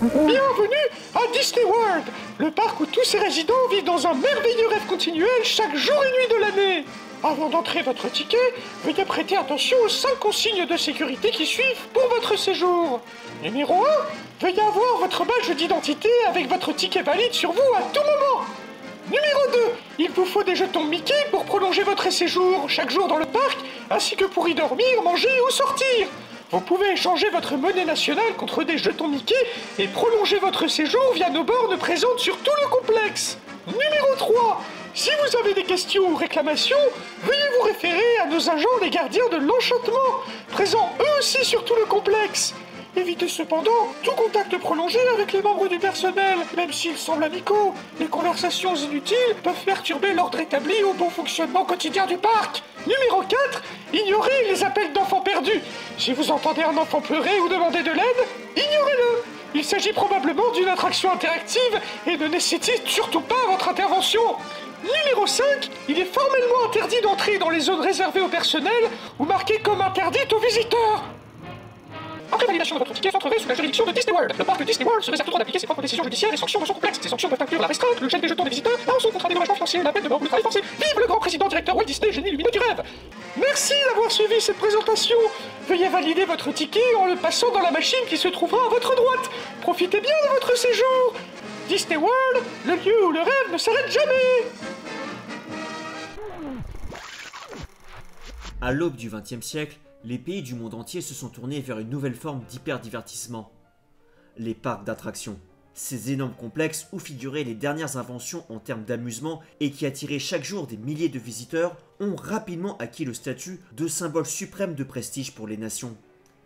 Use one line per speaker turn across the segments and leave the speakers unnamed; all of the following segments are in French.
Bienvenue à Disney World, le parc où tous ses résidents vivent dans un merveilleux rêve continuel chaque jour et nuit de l'année. Avant d'entrer votre ticket, veuillez prêter attention aux 5 consignes de sécurité qui suivent pour votre séjour. Numéro 1, veuillez avoir votre badge d'identité avec votre ticket valide sur vous à tout moment. Numéro 2, il vous faut des jetons Mickey pour prolonger votre séjour chaque jour dans le parc, ainsi que pour y dormir, manger ou sortir. Vous pouvez échanger votre monnaie nationale contre des jetons Mickey et prolonger votre séjour via nos bornes présentes sur tout le complexe. Numéro 3, si vous avez des questions ou réclamations, veuillez vous référer à nos agents les gardiens de l'enchantement, présents eux aussi sur tout le complexe. Évitez cependant tout contact prolongé avec les membres du personnel, même s'ils semblent amicaux. Les conversations inutiles peuvent perturber l'ordre établi au bon fonctionnement quotidien du parc. Numéro 4, ignorez les appels d'enfants perdus. Si vous entendez un enfant pleurer ou demander de l'aide, ignorez-le. Il s'agit probablement d'une attraction interactive et ne nécessite surtout pas votre intervention. Numéro 5, il est formellement interdit d'entrer dans les zones réservées au personnel ou marquées comme interdites aux visiteurs. Après validation de votre ticket, vous entrerez sous la juridiction de Disney World. Le parc Disney World se réserve tout droit d'appliquer ses propres décisions judiciaires et sanctions de son complexe. Ces sanctions peuvent inclure la restreinte, le gel des jetons des visiteurs, la rançon contre un dédommagement financier, la peine de mort ou le travail forcé. Vive le grand président directeur Walt Disney, génie lumineux du rêve. Merci d'avoir suivi cette présentation. Veuillez valider votre ticket en le passant dans la machine qui se trouvera à votre droite. Profitez bien de votre séjour. Disney World, le lieu où le rêve ne s'arrête jamais.
À l'aube du XXe siècle, les pays du monde entier se sont tournés vers une nouvelle forme d'hyper-divertissement. Les parcs d'attractions. Ces énormes complexes où figuraient les dernières inventions en termes d'amusement et qui attiraient chaque jour des milliers de visiteurs ont rapidement acquis le statut de symbole suprême de prestige pour les nations.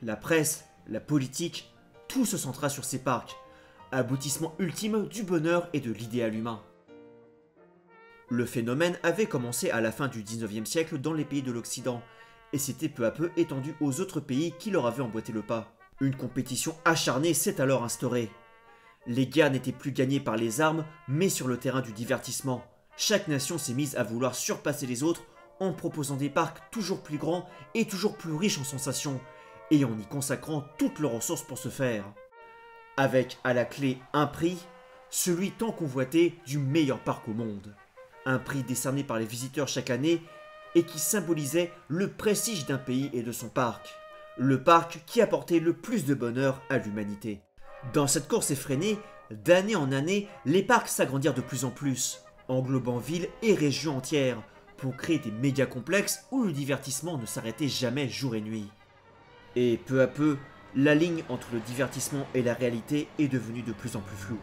La presse, la politique, tout se centra sur ces parcs, aboutissement ultime du bonheur et de l'idéal humain. Le phénomène avait commencé à la fin du XIXe siècle dans les pays de l'Occident, et s'était peu à peu étendu aux autres pays qui leur avaient emboîté le pas. Une compétition acharnée s'est alors instaurée. Les guerres n'étaient plus gagnées par les armes, mais sur le terrain du divertissement. Chaque nation s'est mise à vouloir surpasser les autres en proposant des parcs toujours plus grands et toujours plus riches en sensations, et en y consacrant toutes leurs ressources pour ce faire. Avec à la clé un prix, celui tant convoité du meilleur parc au monde. Un prix décerné par les visiteurs chaque année et qui symbolisait le prestige d'un pays et de son parc. Le parc qui apportait le plus de bonheur à l'humanité. Dans cette course effrénée, d'année en année, les parcs s'agrandirent de plus en plus, englobant villes et régions entières, pour créer des méga-complexes où le divertissement ne s'arrêtait jamais jour et nuit. Et peu à peu, la ligne entre le divertissement et la réalité est devenue de plus en plus floue.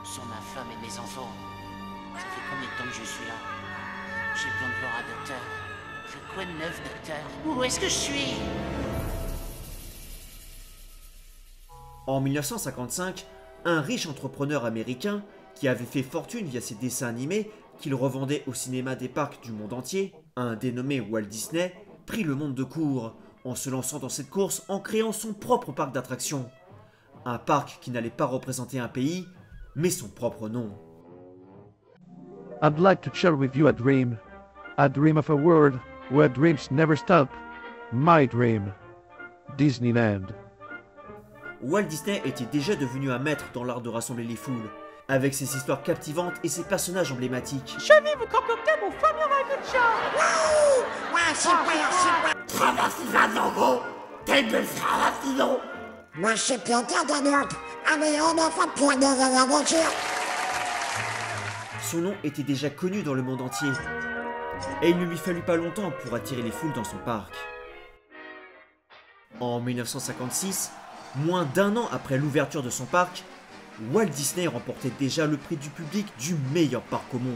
Sont ma femme et mes enfants. Ça fait combien de temps que je suis là? J'ai besoin de voir un docteur. C'est quoi de neuf, docteur? Où est-ce que je suis?
En 1955, un riche entrepreneur américain, qui avait fait fortune via ses dessins animés qu'il revendait au cinéma des parcs du monde entier, un dénommé Walt Disney, prit le monde de court, en se lançant dans cette course en créant son propre parc d'attractions. Un parc qui n'allait pas représenter un pays, mais son propre nom.
I'd like to share with you a dream. A dream of a world where dreams never stop. My dream. Disneyland.
Walt Disney était déjà devenu un maître dans l'art de rassembler les foules, avec ses histoires captivantes et ses personnages emblématiques.
Je vais vous concocter mon fameux adventure.
Moi, je suis Peter Daniel. Allez, on a fait pour des aventures.
Son nom était déjà connu dans le monde entier, et il ne lui fallut pas longtemps pour attirer les foules dans son parc. En 1956, moins d'un an après l'ouverture de son parc, Walt Disney remportait déjà le prix du public du meilleur parc au monde.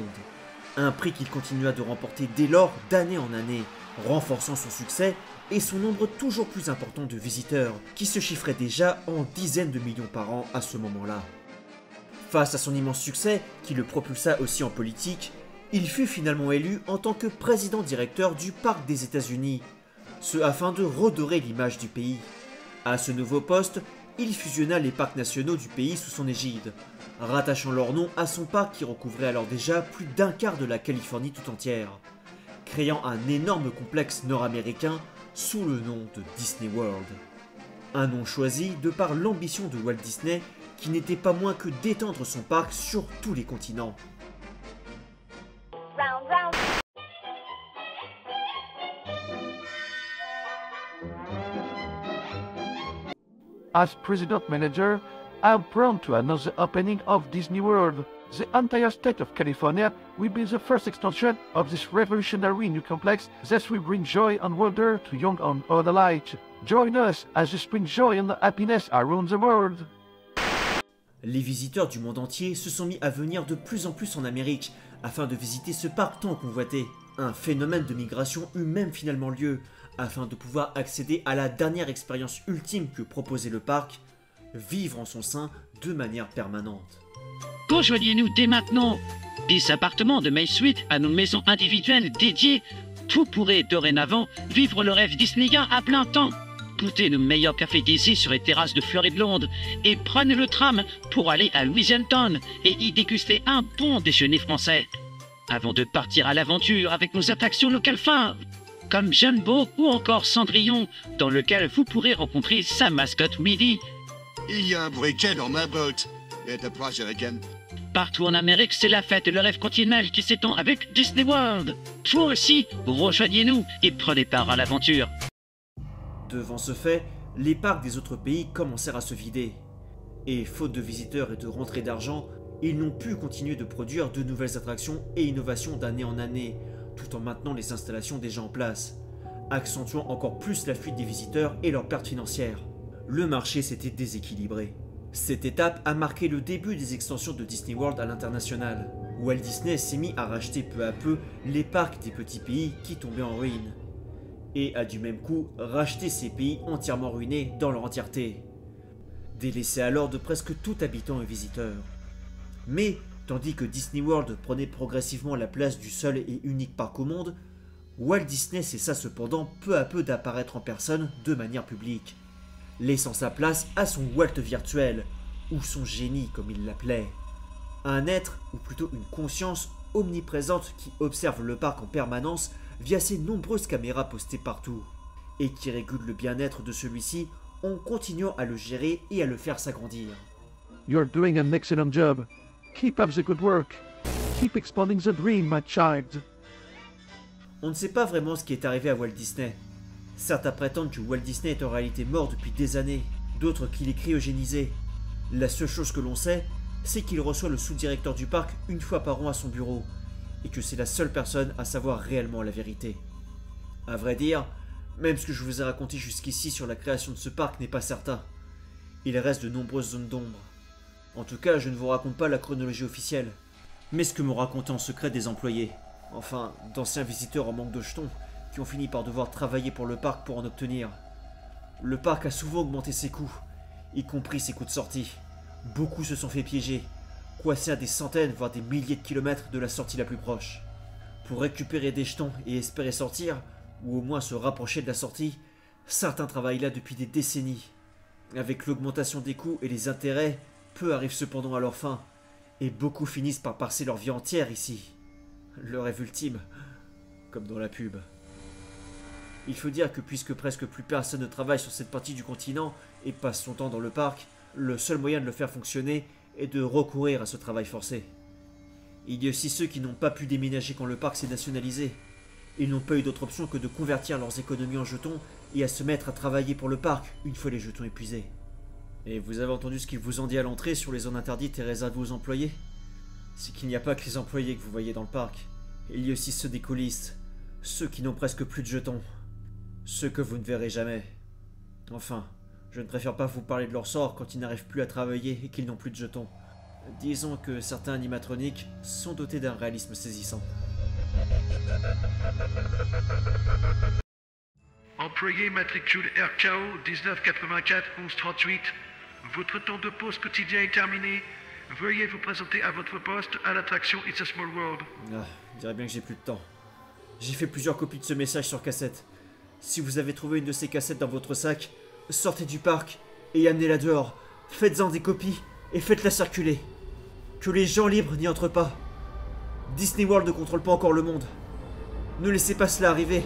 Un prix qu'il continua de remporter dès lors d'année en année, renforçant son succès et son nombre toujours plus important de visiteurs, qui se chiffrait déjà en dizaines de millions par an à ce moment-là. Face à son immense succès, qui le propulsa aussi en politique, il fut finalement élu en tant que président-directeur du Parc des États-Unis, ce afin de redorer l'image du pays. À ce nouveau poste, il fusionna les parcs nationaux du pays sous son égide, rattachant leur nom à son parc qui recouvrait alors déjà plus d'un quart de la Californie tout entière, créant un énorme complexe nord-américain sous le nom de Disney World. Un nom choisi de par l'ambition de Walt Disney qui n'était pas moins que d'étendre son parc sur tous les continents.
As president manager, I'm proud to announce the opening of Disney World. The entire state of California will be the first extension of this revolutionary new complex that will bring joy and wonder to young and old alike. Join us as we spread joy and happiness around the world.
Les visiteurs du monde entier se sont mis à venir de plus en plus en Amérique afin de visiter ce parc tant convoité. Un phénomène de migration eut même finalement lieu afin de pouvoir accéder à la dernière expérience ultime que proposait le parc, vivre en son sein de manière permanente.
Rejoignez-nous dès maintenant. 10 appartements de Main Suite à nos maisons individuelles dédiées. Vous pourrez dorénavant vivre le rêve disneyen à plein temps. Goûtez le meilleur café d'ici sur les terrasses de Floride et prenez le tram pour aller à Louisianton et y déguster un bon déjeuner français. Avant de partir à l'aventure avec nos attractions locales phares, comme Jumbo ou encore Cendrillon, dans lequel vous pourrez rencontrer sa mascotte Willy.
Il y a un briquet dans ma botte. Et the pleasure again.
Partout en Amérique, c'est la fête et le rêve continuel qui s'étend avec Disney World. Vous aussi, rejoignez-nous et prenez part à l'aventure.
Devant ce fait, les parcs des autres pays commencèrent à se vider. Et faute de visiteurs et de rentrées d'argent, ils n'ont pu continuer de produire de nouvelles attractions et innovations d'année en année, tout en maintenant les installations déjà en place, accentuant encore plus la fuite des visiteurs et leurs pertes financières. Le marché s'était déséquilibré. Cette étape a marqué le début des extensions de Disney World à l'international. Walt Disney s'est mis à racheter peu à peu les parcs des petits pays qui tombaient en ruine, et a du même coup racheté ces pays entièrement ruinés dans leur entièreté, délaissés alors de presque tout habitant et visiteur. Mais, tandis que Disney World prenait progressivement la place du seul et unique parc au monde, Walt Disney cessa cependant peu à peu d'apparaître en personne de manière publique, laissant sa place à son Walt virtuel, ou son génie comme il l'appelait. Un être, ou plutôt une conscience omniprésente qui observe le parc en permanence via ses nombreuses caméras postées partout, et qui régule le bien-être de celui-ci en continuant à le gérer et à le faire s'agrandir.
You're doing an excellent job. Keep up the good work. Keep expanding the dream, my child.
On ne sait pas vraiment ce qui est arrivé à Walt Disney. Certains prétendent que Walt Disney est en réalité mort depuis des années, d'autres qu'il est cryogénisé. La seule chose que l'on sait, c'est qu'il reçoit le sous-directeur du parc une fois par an à son bureau, et que c'est la seule personne à savoir réellement la vérité. À vrai dire, même ce que je vous ai raconté jusqu'ici sur la création de ce parc n'est pas certain. Il reste de nombreuses zones d'ombre. En tout cas, je ne vous raconte pas la chronologie officielle, mais ce que m'ont raconté en secret des employés, enfin d'anciens visiteurs en manque de jetons, qui ont fini par devoir travailler pour le parc pour en obtenir. Le parc a souvent augmenté ses coûts, y compris ses coûts de sortie. Beaucoup se sont fait piéger, coincés à des centaines voire des milliers de kilomètres de la sortie la plus proche. Pour récupérer des jetons et espérer sortir, ou au moins se rapprocher de la sortie, certains travaillent là depuis des décennies. Avec l'augmentation des coûts et les intérêts, peu arrivent cependant à leur fin, et beaucoup finissent par passer leur vie entière ici. Le rêve ultime, comme dans la pub. Il faut dire que puisque presque plus personne ne travaille sur cette partie du continent et passe son temps dans le parc, le seul moyen de le faire fonctionner est de recourir à ce travail forcé. Il y a aussi ceux qui n'ont pas pu déménager quand le parc s'est nationalisé. Ils n'ont pas eu d'autre option que de convertir leurs économies en jetons et à se mettre à travailler pour le parc une fois les jetons épuisés. Et vous avez entendu ce qu'ils vous ont dit à l'entrée sur les zones interdites et réservées aux employés? C'est qu'il n'y a pas que les employés que vous voyez dans le parc. Il y a aussi ceux des coulisses, ceux qui n'ont presque plus de jetons. Ceux que vous ne verrez jamais. Enfin, je ne préfère pas vous parler de leur sort quand ils n'arrivent plus à travailler et qu'ils n'ont plus de jetons. Disons que certains animatroniques sont dotés d'un réalisme saisissant.
Employé matricule RKO 1984 1138. Votre temps de pause quotidien est terminé. Veuillez vous présenter à votre poste à l'attraction It's a Small World.
Ah, je dirais bien que j'ai plus de temps. J'ai fait plusieurs copies de ce message sur cassette. Si vous avez trouvé une de ces cassettes dans votre sac, sortez du parc et amenez-la dehors. Faites-en des copies et faites-la circuler. Que les gens libres n'y entrent pas. Disney World ne contrôle pas encore le monde. Ne laissez pas cela arriver.